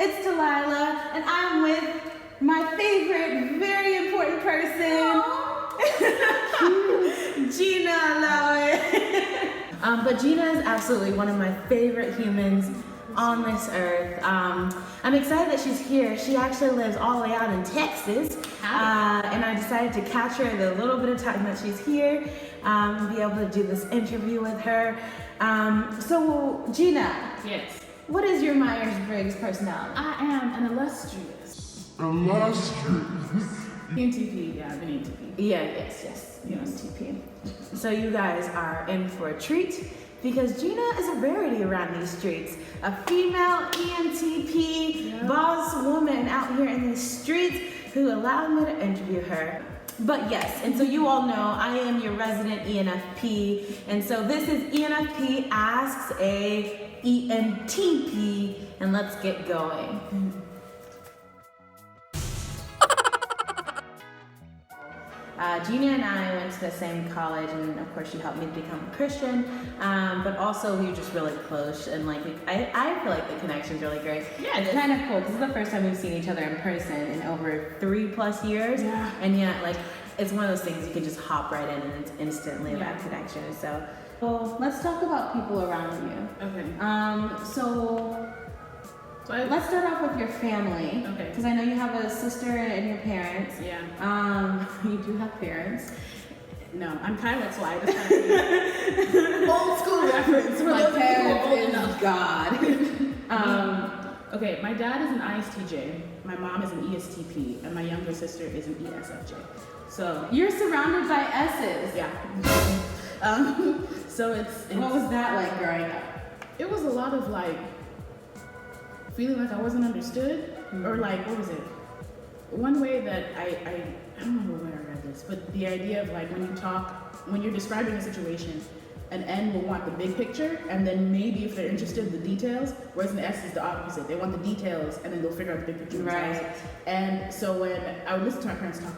It's Dalyla, and I'm with my favorite, very important person, Gina Alawaye. But Gina is absolutely one of my favorite humans on this earth. I'm excited that she's here. She actually lives all the way out in Texas, and I decided to catch her the little bit of time that she's here, be able to do this interview with her. So Gina, yes, what is your Myers-Briggs personality? I am an illustrious ENTP. Yeah, I'm an ENTP. Yes, ENTP. So you guys are in for a treat, because Gina is a rarity around these streets. A female ENTP boss woman out here in these streets who allowed me to interview her. But yes, and so you all know I am your resident ENFP, and so this is ENFP Asks a ENTP, and let's get going. Gina and I went to the same college, and of course she helped me become a Christian, but also we were just really close, and like I feel like the connection's really great. Yeah, it's kind of cool. This is the first time we've seen each other in person in over 3+ years, and yet like it's one of those things you can just hop right in and it's instantly that connection. So, well, let's talk about people around you. Okay. So let's start off with your family. Okay. Because I know you have a sister and your parents. Yeah. You do have parents. No, I'm pilot, so I just kind of old school reference. My parents is God. Okay, my dad is an ISTJ, my mom is an ESTP, and my younger sister is an ESFJ. So you're surrounded by S's. Yeah. So it's what was that like growing up? It was a lot of like feeling like I wasn't understood, or like, what was it? One way that I don't remember where I read this, but the idea of like when you're describing a situation, an N will want the big picture, and then maybe if they're interested, the details, whereas an S is the opposite. They want the details, and then they'll figure out the big picture themselves. Right. And so when I would listen to my parents talk,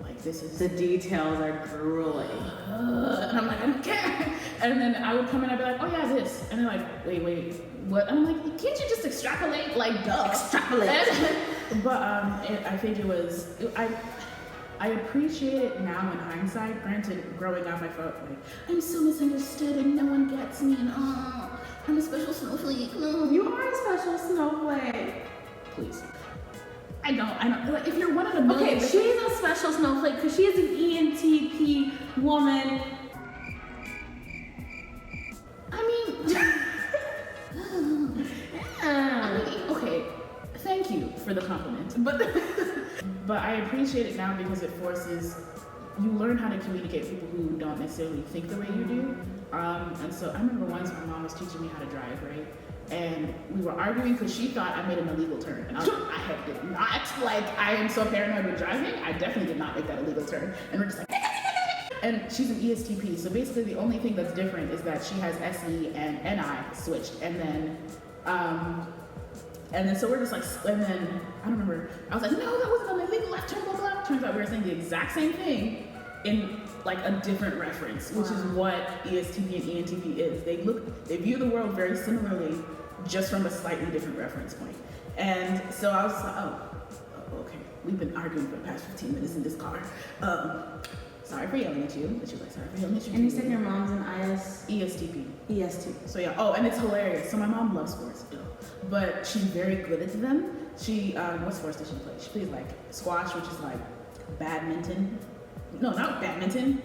like this is... The details are grueling. And I'm like, I don't care. And then I would come in, I'd be like, oh yeah, this. And they're like, wait, what? And I'm like, can't you just extrapolate? Like, duh. Extrapolate. But I think it was, I appreciate it now in hindsight. Granted, growing up, I felt like, I'm so misunderstood and no one gets me, and I'm a special snowflake. No. You are a special snowflake. Please. I don't, like, if you're one of the million... Okay, she's a special snowflake because she is an ENTP woman. Okay, thank you for the compliment, but I appreciate it now because it forces you learn how to communicate with people who don't necessarily think the way you do. And so I remember once my mom was teaching me how to drive, right? And we were arguing because she thought I made an illegal turn, and I was like, I did not. Like, I am so paranoid with driving. I definitely did not make that illegal turn. And we're just like, and she's an ESTP, so basically the only thing that's different is that she has SE and NI switched, and then so we're just like, and then I don't remember. I was like, no, that wasn't an illegal left turn, blah blah. Turns out we were saying the exact same thing in like a different reference, which is what ESTP and ENTP is. They view the world very similarly, just from a slightly different reference point. And so I was like, oh, okay. We've been arguing for the past 15 minutes in this car. Sorry for yelling at you. But she was like, sorry for yelling at you. And you said your mom's an ESTP. ESTP. So yeah. Oh, and it's hilarious. So my mom loves sports, but she's very good at them. She, what sports does she play? She plays like squash, which is like badminton. No, not badminton.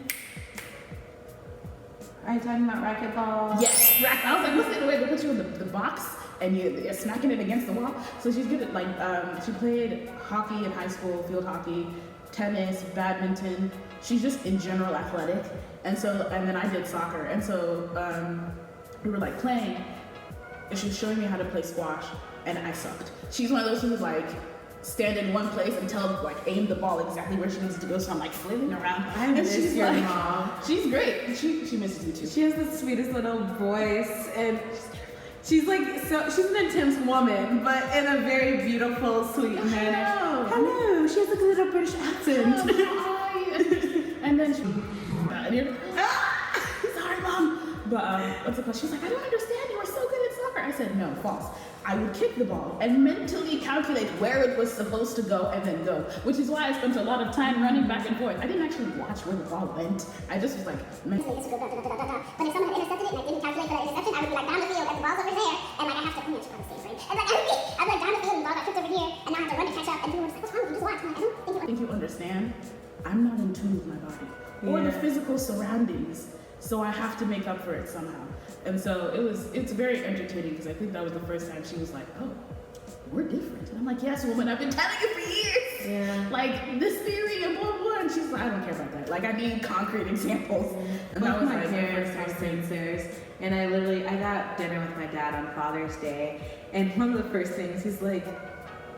Are you talking about racquetball? Yes, racquetball. I was like, what's the way they put you in the box and you're smacking it against the wall? So she's good at like, she played hockey in high school, field hockey, tennis, badminton. She's just in general athletic. And then I did soccer. And so we were like playing, and she was showing me how to play squash, and I sucked. She's one of those who's like, stand in one place and aim the ball exactly where she needs to go. So I'm like flailing around. I miss your mom. She's great. She misses you too. She has the sweetest little voice, and she's like, so she's an intense woman, but in a very beautiful, sweet manner. Hello. She has like a little British accent. And then she, sorry, mom. But what's it called? She's like, I don't understand. You were so good at soccer. I said, no, false. I would kick the ball and mentally calculate where it was supposed to go and then go, which is why I spent a lot of time running back and forth. I didn't actually watch where the ball went. I just was like, But if someone had intercepted it and I didn't calculate for that interception, I would be like down the field and the ball's over there, and like I have to, I'm trying to stay frame. And like I'd be like down the field and the ball got kicked over here, and now I have to run to catch up, and people were just like, what's wrong with you? Just watch. I'm like, I don't think you I think you understand. I'm not in tune with my body or the physical surroundings, so I have to make up for it somehow. And so it's very entertaining because I think that was the first time she was like, oh, we're different. And I'm like, yes, woman, I've been telling you for years. Yeah. Like this theory and blah, blah. And she's like, I don't care about that. Like I need concrete examples. And Both that was my like parents are sensors, and I got dinner with my dad on Father's Day, and one of the first things he's like,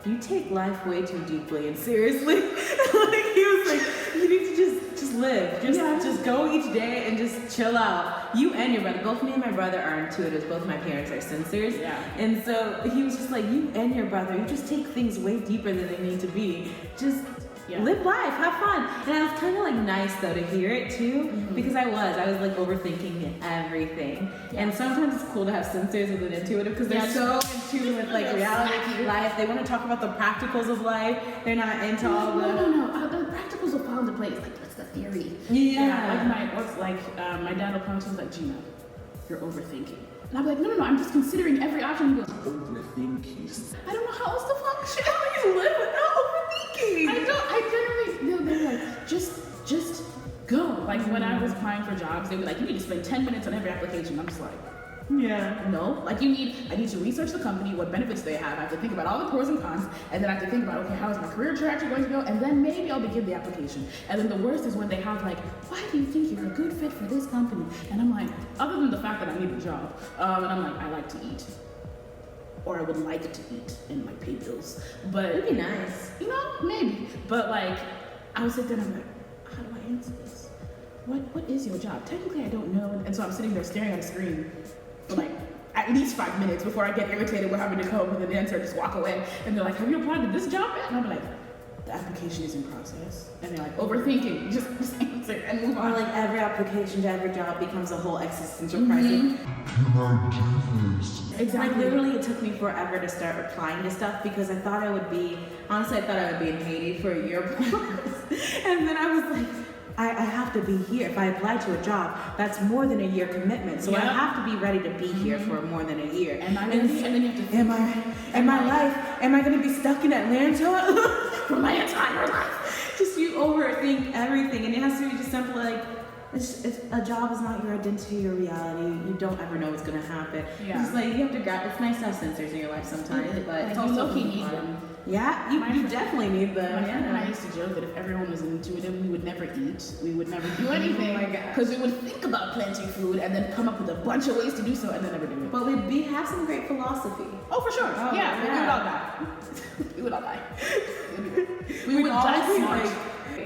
you take life way too deeply and seriously. Like he was like, you need to just live, just go each day and just chill out. You and your brother, both me and my brother are intuitives. Both my parents are sensors. Yeah. And so he was just like, you and your brother, you just take things way deeper than they need to be. Just live life, have fun. And I was kind of like nice though to hear it too, because I was like overthinking everything. Yeah. And sometimes it's cool to have sensors with an intuitive because they're so in tune with like reality, life. They want to talk about the practicals of life. They're not into all the the practicals will fall into place. Like what's the theory? Yeah. My dad will come to me like, Gina, you're overthinking. And I'm like, no, I'm just considering every option. He goes, overthinking. I don't know how else to function. How do you live without overthinking? I generally, they're like, just go. Like when I was applying for jobs, they'd be like, you need to spend 10 minutes on every application. I'm just like, no. Like I need to research the company, what benefits they have. I have to think about all the pros and cons, and then I have to think about, okay, how is my career trajectory going to go? And then maybe I'll begin the application. And then the worst is when they have like, why do you think you're a good fit for this company? And I'm like, other than the fact that I need a job, and I'm like, I like to eat. Or I would like to eat and like pay bills. But it'd be nice. Maybe. But like, I would sit there and I'm like, how do I answer this? What is your job? Technically I don't know. And so I'm sitting there staring at a screen for like at least 5 minutes before I get irritated with having to come with an answer, just walk away. And they're like, have you applied to this job yet? And I'm like, the application is in process. And they're like, overthinking, just answer and move on. Or like every application to every job becomes a whole existential crisis. Exactly. Like literally it took me forever to start applying to stuff because I thought I would be in Haiti for a year plus. And then I was like, I have to be here. If I apply to a job, that's more than a year commitment. So I have to be ready to be here for more than a year. Am I ready? And then you have to think, am I gonna be stuck in Atlanta for my entire life? Just you overthink everything, and it has to be just simple like a job is not your identity or reality. You don't ever know what's gonna happen. Yeah. It's like you have to it's nice to have sensors in your life sometimes, but it's also low-key need them. Yeah, you definitely need them. My friend and I used to joke that if everyone was intuitive, we would never eat, we would never do anything. Oh my gosh. Because we would think about planting food and then come up with a bunch of ways to do so and then never do it. But we have some great philosophy. Oh, for sure. Oh, yeah, we would all die. We would all die. We would die smart.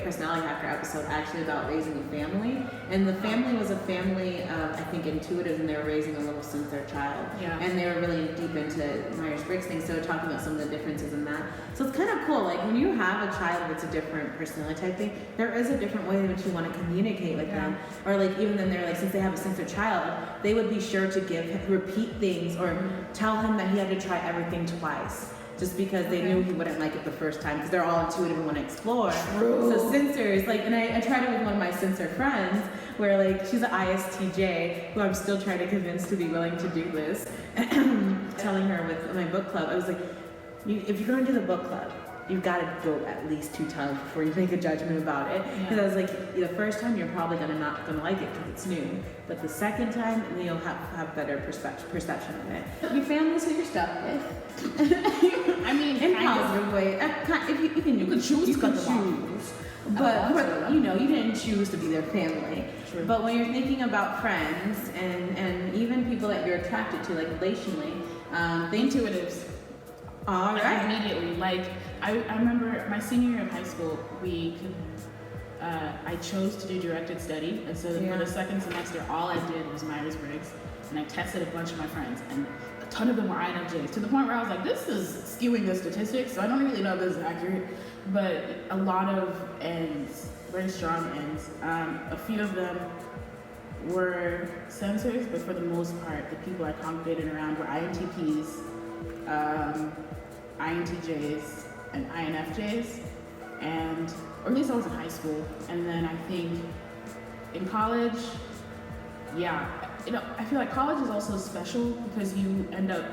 Personality Hacker episode actually about raising a family, and the family was a family of I think intuitives, and they were raising a little sensor child, and they were really deep into Myers-Briggs things, so talking about some of the differences in that. So it's kind of cool, like when you have a child that's a different personality type thing, there is a different way in which you want to communicate with them, or like even then they're like, since they have a sensor child, they would be sure to repeat things or tell him that he had to try everything twice. Just because they knew he wouldn't like it the first time, because they're all intuitive and want to explore. True. So sensors, like, and I tried it with one of my sensor friends, where like she's an ISTJ, who I'm still trying to convince to be willing to do this. Telling her with my book club, I was like, if you're going to the book club, you've got to go at least 2 times before you make a judgment about it. Because I was like, the first time you're probably not gonna like it because it's new, but the second time you'll have better perception of it. Your family's who you're stuck with. I mean, in positive way. If you can choose, you can choose. But you didn't choose to be their family. True. But when you're thinking about friends and even people that you're attracted to, like relationally, the intuitives. All right. Immediately, like I remember my senior year of high school, I chose to do directed study, and so for the second semester, all I did was Myers-Briggs, and I tested a bunch of my friends, and a ton of them were INFJs, to the point where I was like, this is skewing the statistics, so I don't really know if this is accurate, but a lot of N's, very strong N's. A few of them were sensors, but for the most part, the people I congregated around were INTPs, INTJs and INFJs, or at least I was in high school. And then I think in college, I feel like college is also special because you end up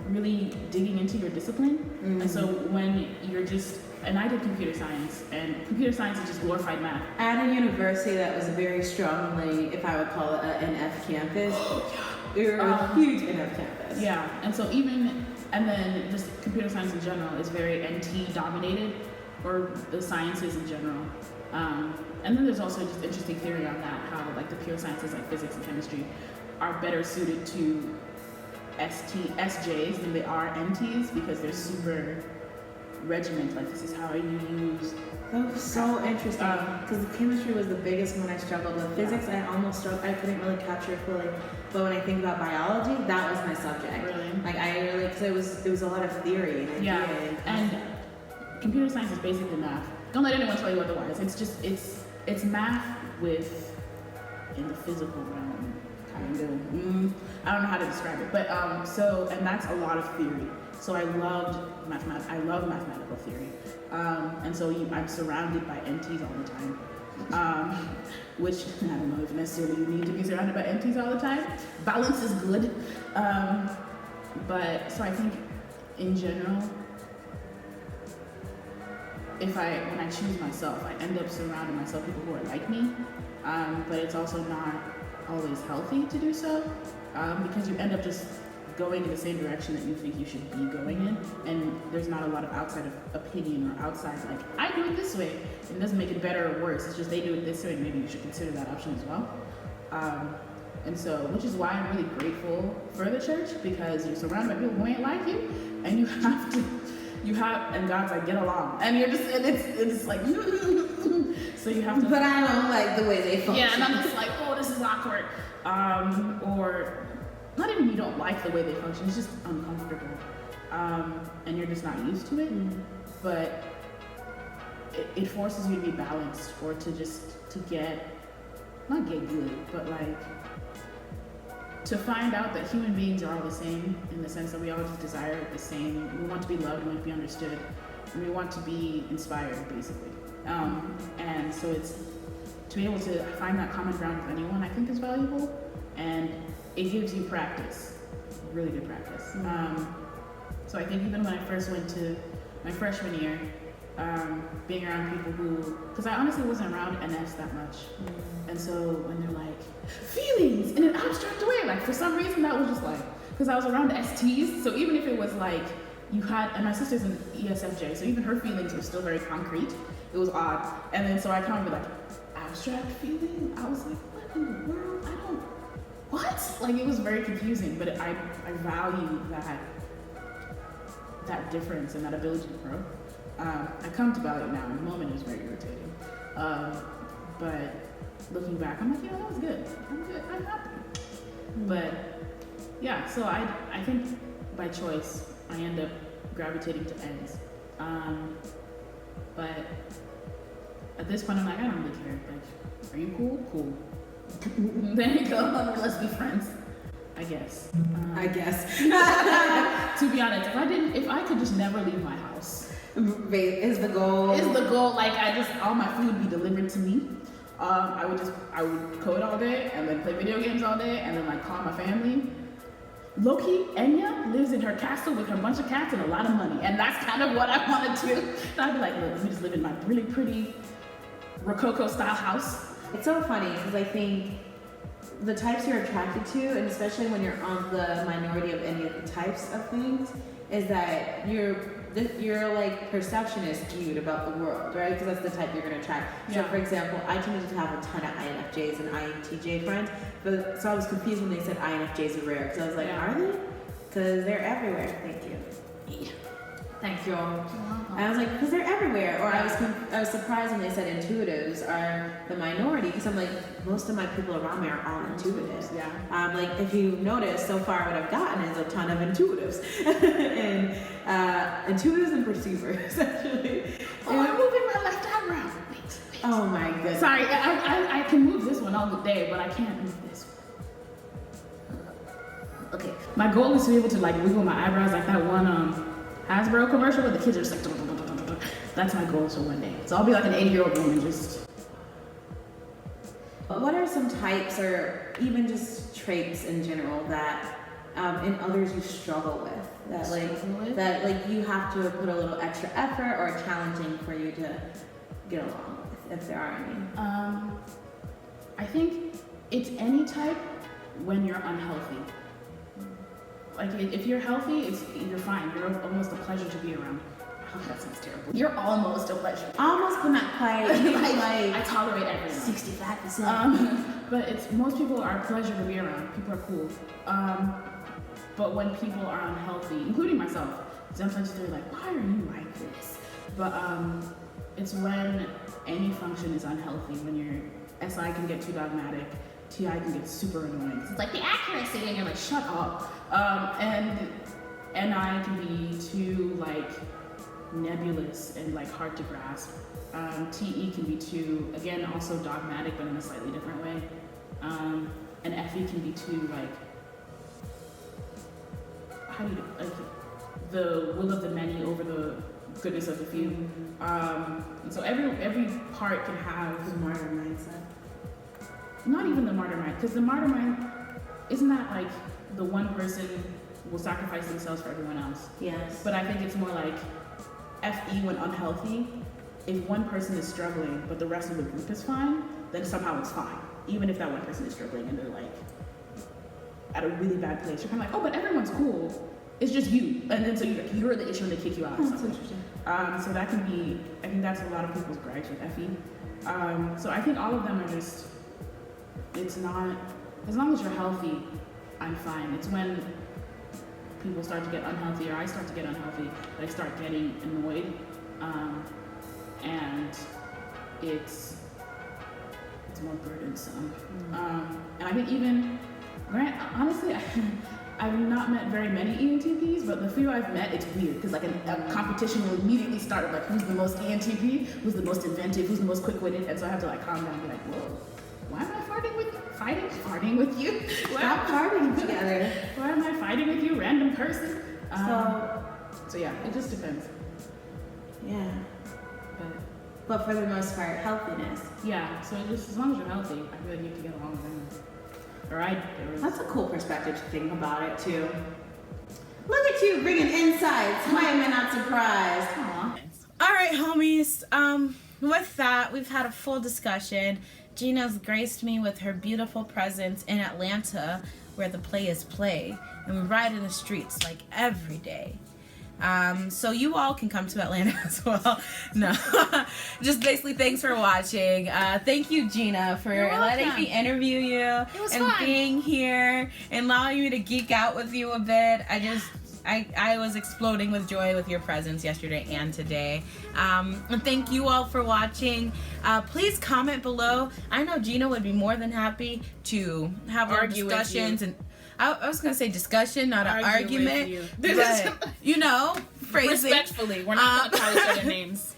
really digging into your discipline. And so when you're and I did computer science, and computer science is just glorified math. At a university that was very strongly, if I would call it, an NF campus. We were a huge NF campus. Yeah, and so and then just computer science in general is very NT dominated, or the sciences in general. And then there's also just interesting theory on that, how like the pure sciences like physics and chemistry are better suited to SJs than they are NTs because they're super regiment, like this is how you use. That was so interesting because the chemistry was the biggest one I struggled with. Physics, I almost struggled. I couldn't really capture it fully. But when I think about biology, that was my subject. Really? Like because it was a lot of theory and idea and computer science is basically math. Don't let anyone tell you otherwise. It's just it's math with in the physical realm, kind of. I don't know how to describe it, but and that's a lot of theory. So I loved mathematics. I love mathematical theory, and so I'm surrounded by NTs all the time. Which I don't know if necessarily you need to be surrounded by NTs all the time. Balance is good, but so I think in general, when I choose myself, I end up surrounding myself with people who are like me, but it's also not always healthy to do so, because you end up just going in the same direction that you think you should be going in, and there's not a lot of outside of opinion or outside like, I do it this way, and it doesn't make it better or worse, it's just they do it this way and maybe you should consider that option as well. And so, which is why I'm really grateful for the church, because you're surrounded by people who ain't like you, and and God's like, get along, and you're just, and it's like, so you have to. But I don't like the way they function. Yeah, and I'm just like, oh, this is awkward, or not even you don't like the way they function, it's just uncomfortable, and you're just not used to it. But it forces you to be balanced, or to not get good, but like to find out that human beings are all the same, in the sense that we all just desire the same. We want to be loved, we want to be understood, and we want to be inspired, basically. And so it's to be able to find that common ground with anyone, I think is valuable, and it gives you practice, really good practice. So I think even when I first went to my freshman year, being around people because I honestly wasn't around NFs that much. And so when they're like, feelings in an abstract way, like for some reason that was just like, because I was around STs, so even if it was like, and my sister's an ESFJ, so even her feelings were still very concrete. It was odd. And then so I kind of be like, abstract feeling? I was like, what in the world? What? Like, it was very confusing, but I value that difference and that ability to grow. I come to value it now. In the moment, it was very irritating. But looking back, I'm like, that was good. I'm happy. But yeah, so I think by choice, I end up gravitating to N's. But at this point, I'm like, I don't really care. Like, are you cool? Cool. There you go. Let's be friends. I guess. To be honest, if I could just never leave my house. Is the goal. Like, all my food be delivered to me. I would code all day and then play video games all day and then like call my family. Low-key, Enya lives in her castle with her bunch of cats and a lot of money, and that's kind of what I wanted to. So I'd be like, look, let me just live in my really pretty Rococo style house. It's so funny because I think the types you're attracted to, and especially when you're on the minority of any of the types of things, is that your like perception is skewed about the world, right? Because that's the type you're gonna attract. So for example, I tended to have a ton of INFJs and INTJ friends, but so I was confused when they said INFJs are rare, because I was like, are they? Because they're everywhere. Thank you. Thank you. And I was like, because they're everywhere. Or I was surprised when they said intuitives are the minority, because I'm like, most of my people around me are all intuitives. Yeah. Like, if you notice, so far what I've gotten is a ton of intuitives. And intuitives and perceivers, actually. I'm moving my left eyebrow. Wait. Oh my goodness. Sorry, I can move this one all the day, but I can't move this one. Okay. My goal is to be able to like wiggle my eyebrows like that one Hasbro commercial where the kids are just like, "Dun, dun, dun, dun, dun." That's my goal for one day. So I'll be like an 80-year-old woman just. What are some types or even just traits in general that in others you struggle with? That like you have to put a little extra effort or challenging for you to get along with, if there are any. I think it's any type when you're unhealthy. Like if you're healthy, you're fine. You're almost a pleasure to be around. Oh, that sounds terrible. You're almost a pleasure. Almost, but not quite. I tolerate everyone. 65%. But most people are a pleasure to be around. People are cool. But when people are unhealthy, including myself, sometimes they're like, why are you like this? But it's when any function is unhealthy, when your SI can get too dogmatic, TI can get super annoying. It's like the accuracy, and you're like, shut up. And NI can be too like nebulous and like hard to grasp. TE can be too, again, also dogmatic, but in a slightly different way. And FE can be too like, like the will of the many over the goodness of the few. And so every part can have The martyr mindset. not even the martyr mind, because the martyr mind isn't that like the one person will sacrifice themselves for everyone else. Yes. But I think it's more like FE when unhealthy. If one person is struggling but the rest of the group is fine, then somehow it's fine. Even if that one person is struggling and they're like at a really bad place, you're kind of like, oh, but everyone's cool. It's just you, and then so you're the issue and they kick you out. That's interesting. So that can be. I think that's a lot of people's gripes with FE. So I think all of them are just. It's not. As long as you're healthy, I'm fine. It's when people start to get unhealthy, or I start to get unhealthy, that I start getting annoyed, and it's more burdensome. And I think even. Honestly, I've not met very many ENTPs, but the few I've met, it's weird because like a competition will immediately start of like who's the most ENTP, who's the most inventive, who's the most quick-witted, and so I have to like calm down and be like, whoa, why am I farting with you? Stop farting together. Why am I fighting with you, random person? So yeah, it just depends. Yeah. But for the most part, healthiness. Yeah, so just as long as you're healthy, I feel like you can get along with them. That's a cool perspective to think about it too. Look at you bringing insights. Why am I not surprised? Aww. All right, homies. With that, we've had a full discussion. Gina's graced me with her beautiful presence in Atlanta, where the play is play, and we ride in the streets like every day. So you all can come to Atlanta as well. No, just basically thanks for watching. Thank you, Gina, for letting me interview you and fun. Being here and allowing me to geek out with you a bit. I was exploding with joy with your presence yesterday and today. And thank you all for watching. Please comment below. I know Gina would be more than happy to have our discussions and. I was gonna say discussion, not an argument. But, phrasing. Respectfully, we're not gonna call each other names.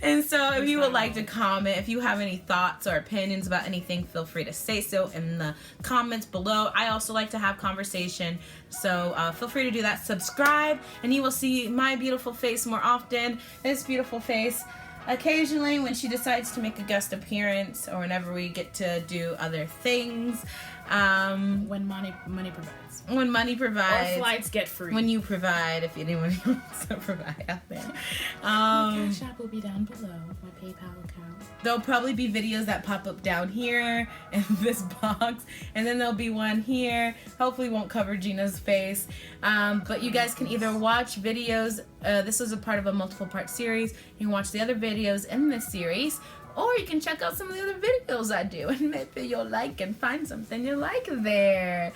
And so if you would like to comment, if you have any thoughts or opinions about anything, feel free to say so in the comments below. I also like to have conversation, so feel free to do that. Subscribe, and you will see my beautiful face more often. This beautiful face occasionally when she decides to make a guest appearance or whenever we get to do other things. When money provides. When money provides. Or flights get free. When you provide, if anyone wants to provide out there. My Cash App will be down below, my PayPal account. There'll probably be videos that pop up down here in this box, and then there'll be one here. Hopefully won't cover Gina's face. But you guys can either watch videos, this was a part of a multiple part series. You can watch the other videos in this series, or you can check out some of the other videos I do, and maybe you'll like and find something you like there.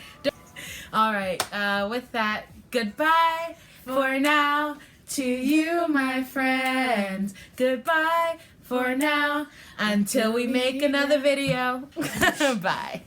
All right, with that, goodbye for now to you, my friends. Goodbye for now until we make another video. Bye.